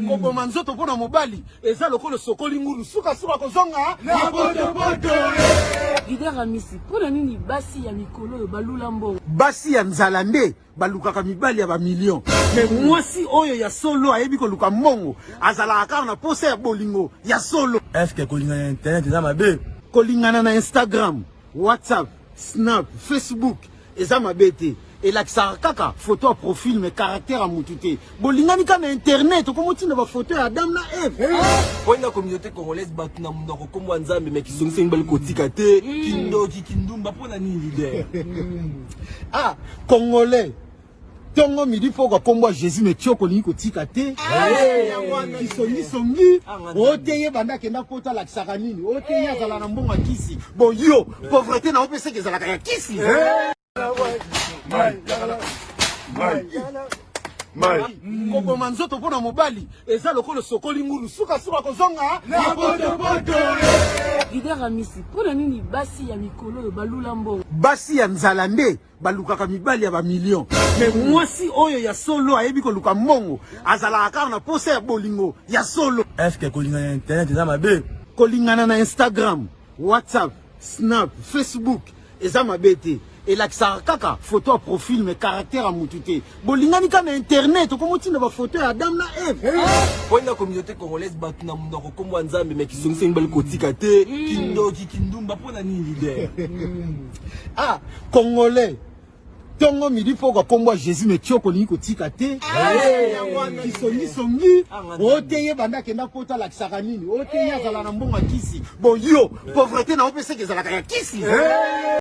Koboma nzoto pona mobali eza lokolo sokoli ngulu suka kozonga na poto. Leader Amisi, pona nini basi ya mikolo yo balula mbongo? Basi ya nzala nde balukaka mibali ya ba million. Mais mwasi oyo ya solo ayebi koluka mbongo azala kaka na posa ya bolingo ya solo. Est-ce que kolingana na internet eza mabe? Kolingana na Instagram, WhatsApp, Snap, Facebook eza mabe te. Et là, ça kaka photo à profil mais caractère à moutouté. Bolingani ka na internet comment tu ne vas photo à Adam na Eve. Pour la communauté congolaise batu na mundoko kombo nzambe mais qui sont sengba kotika te kindoki kindumba pona ni leader. Ah, congolais. Tongo midi poko kombo Jésus mais tioko ni kotika te. Ki songi oteye banda kenda kota la kisakanini. Oteye azala na mbonga kisi. Bon yo, pauvreté na opese ke zala ka kisi. Koboma nzoto pona mobali eza lokolo sokoli ngulu suka kozonga na poto. Leader Amisi, pona nini basi ya mikolo yo balula mbongo? Basi ya nzala nde balukaka mibali ya ba million. Mais mwasi oyo ya solo ayebi koluka mbongo azala kaka na posa ya bolingo ya solo. Est-ce que kolingana na internet eza mabe? Kolingana na Instagram, WhatsApp, Snap, Facebook eza mabe te. Et là, ça kaka photo à profil mais caractère à moutouté. Bolingani ka na internet comment tu ne vas photo à Adam na Eve. Pour la communauté congolaise batu na mundoko kombo nzambe mais qui sont sengba kotika te kindoki kindumba pona ni leader. Ah, congolais. Tongo midi poko kombo Jésus mais tioko ni kotika te. Ki songi oteye banda kenda kota la kisakanini. Oteye azala na mbonga kisi. Bon yo, pauvreté na opese ke zala ka kisi.